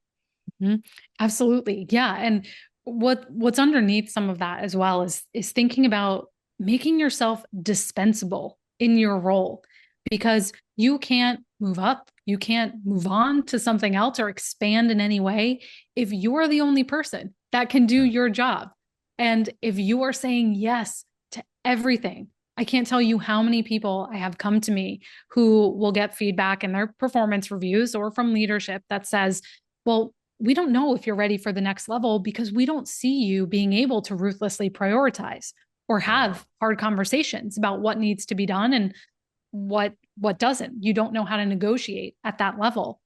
Mm-hmm. Absolutely. Yeah. And what's underneath some of that as well is thinking about making yourself dispensable in your role, because you can't move up, you can't move on to something else or expand in any way if you're the only person that can do your job. And if you are saying yes to everything, I can't tell you how many people I have come to me who will get feedback in their performance reviews or from leadership that says, well, we don't know if you're ready for the next level because we don't see you being able to ruthlessly prioritize or have hard conversations about what needs to be done and what doesn't. You don't know how to negotiate at that level.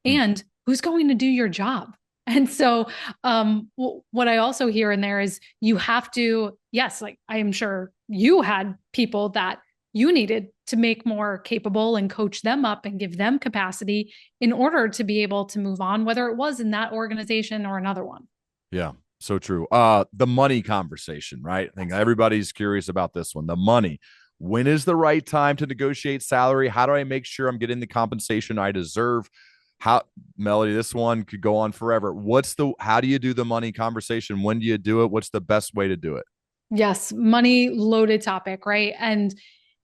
And who's going to do your job? And so what I also hear in there is you have to, yes, like I am sure you had people that you needed to make more capable and coach them up and give them capacity in order to be able to move on, whether it was in that organization or another one. Yeah, so true. The money conversation, right? I think everybody's curious about this one. The money. When is the right time to negotiate salary? How do I make sure I'm getting the compensation I deserve? How, Melody, this one could go on forever. How do you do the money conversation? When do you do it? What's the best way to do it? Yes, money loaded topic, right? And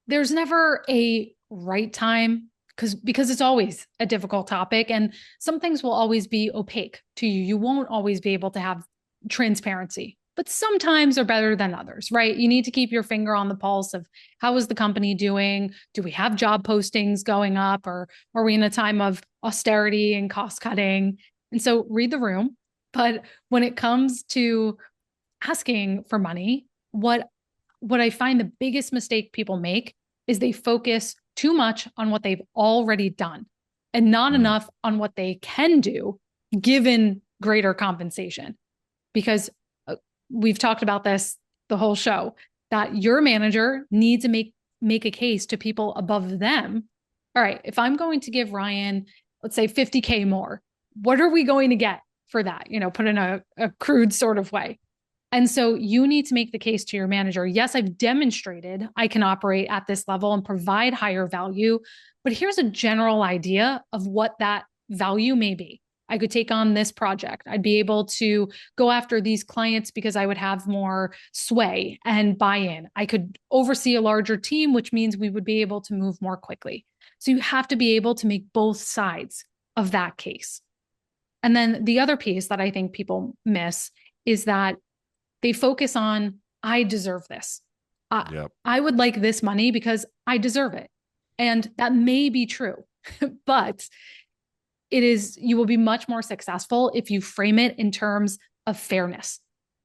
there's never a right time because it's always a difficult topic and some things will always be opaque to you. You won't always be able to have transparency, but sometimes are better than others, right? You need to keep your finger on the pulse of how is the company doing? Do we have job postings going up, or are we in a time of austerity and cost cutting? And so read the room. But when it comes to asking for money, what I find the biggest mistake people make is they focus too much on what they've already done and not enough on what they can do given greater compensation. Because we've talked about this the whole show, that your manager needs to make a case to people above them. All right, if I'm going to give Ryan, let's say 50K more, what are we going to get for that? Put in a crude sort of way. And so you need to make the case to your manager. Yes, I've demonstrated I can operate at this level and provide higher value, but here's a general idea of what that value may be. I could take on this project. I'd be able to go after these clients because I would have more sway and buy-in. I could oversee a larger team, which means we would be able to move more quickly. So you have to be able to make both sides of that case. And then the other piece that I think people miss is that they focus on, I deserve this. I would like this money because I deserve it. And that may be true, but you will be much more successful if you frame it in terms of fairness.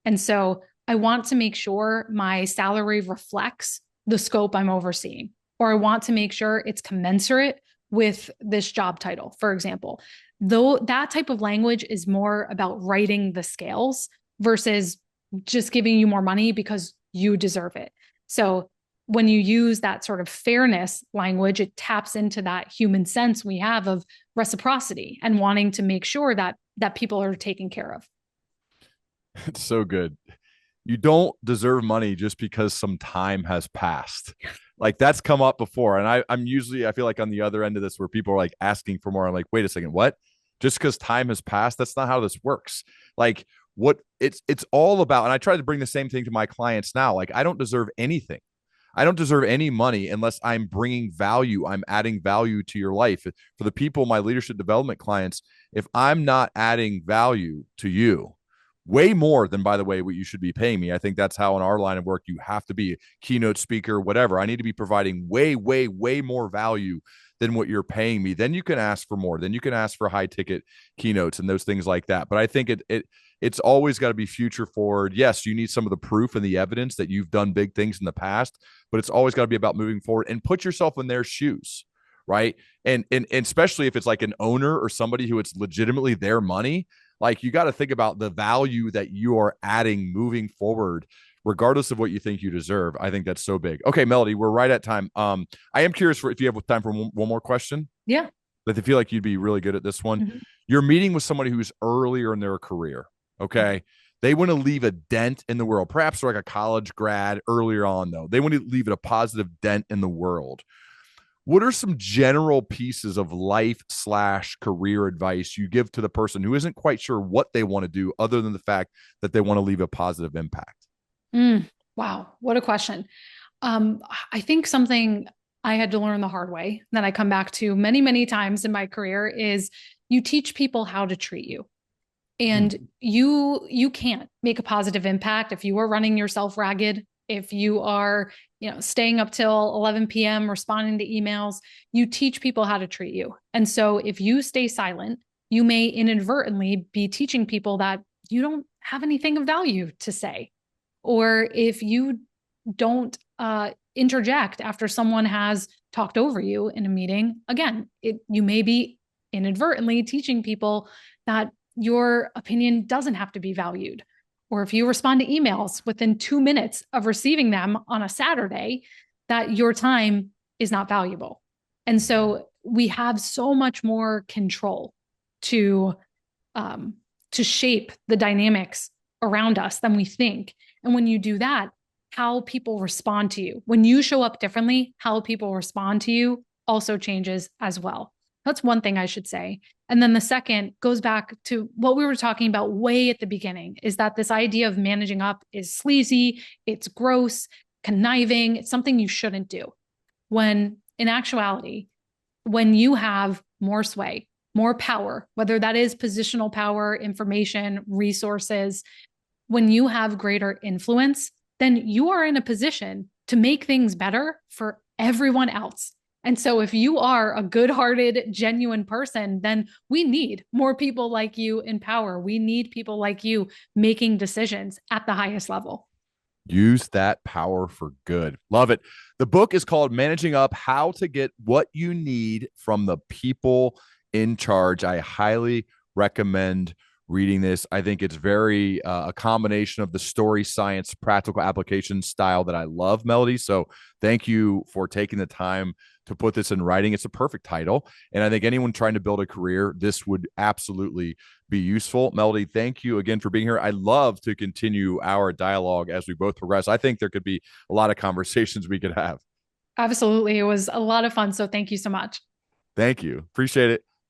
And so I want to make sure my salary reflects the scope I'm overseeing, or I want to make sure it's commensurate with this job title, for example. Though that type of language is more about writing the scales versus just giving you more money because you deserve it. So when you use that sort of fairness language, it taps into that human sense we have of reciprocity and wanting to make sure that people are taken care of. It's so good. You don't deserve money just because some time has passed. Like that's come up before. And I'm usually, I feel like on the other end of this where people are like asking for more. I'm like, wait a second, what? Just because time has passed, that's not how this works. Like what it's all about. And I try to bring the same thing to my clients now. Like I don't deserve anything. I don't deserve any money unless I'm bringing value. I'm adding value to your life. For the people, my leadership development clients, if I'm not adding value to you, way more than, by the way, what you should be paying me. I think that's how in our line of work, you have to be a keynote speaker, whatever. I need to be providing way, way, way more value than what you're paying me. Then you can ask for more. Then you can ask for high ticket keynotes and those things like that. But I think it's always got to be future forward. Yes, you need some of the proof and the evidence that you've done big things in the past, but it's always got to be about moving forward and put yourself in their shoes, right? And especially if it's like an owner or somebody who it's legitimately their money, like you got to think about the value that you are adding moving forward, regardless of what you think you deserve. I think that's so big. Okay, Melody, we're right at time. I am curious if you have time for one more question. Yeah. But I feel like you'd be really good at this one. Mm-hmm. You're meeting with somebody who's earlier in their career. Okay. Mm-hmm. They want to leave a dent in the world. Perhaps they're like a college grad earlier on, though. They want to leave it a positive dent in the world. What are some general pieces of life/career advice you give to the person who isn't quite sure what they want to do other than the fact that they want to leave a positive impact? Wow. What a question. I think something I had to learn the hard way that I come back to many, many times in my career is you teach people how to treat you. And you can't make a positive impact if you are running yourself ragged, if you are, staying up till 11 p.m. responding to emails. You teach people how to treat you. And so if you stay silent, you may inadvertently be teaching people that you don't have anything of value to say. Or if you don't interject after someone has talked over you in a meeting, again, you may be inadvertently teaching people that your opinion doesn't have to be valued. Or if you respond to emails within 2 minutes of receiving them on a Saturday, that your time is not valuable. And so we have so much more control to shape the dynamics around us than we think. And when you do that, how people respond to you, when you show up differently, how people respond to you also changes as well. That's one thing I should say. And then the second goes back to what we were talking about way at the beginning, is that this idea of managing up is sleazy, it's gross, conniving, it's something you shouldn't do. When in actuality, when you have more sway, more power, whether that is positional power, information, resources, when you have greater influence, then you are in a position to make things better for everyone else. And so if you are a good-hearted, genuine person, then we need more people like you in power. We need people like you making decisions at the highest level. Use that power for good. Love it. The book is called Managing Up: How to Get What You Need from the People in Charge. I highly recommend reading this. I think it's very a combination of the story, science, practical application style that I love, Melody. So thank you for taking the time to put this in writing. It's a perfect title. And I think anyone trying to build a career, this would absolutely be useful. Melody, thank you again for being here. I love to continue our dialogue as we both progress. I think there could be a lot of conversations we could have. Absolutely. It was a lot of fun. So thank you so much. Thank you. Appreciate it.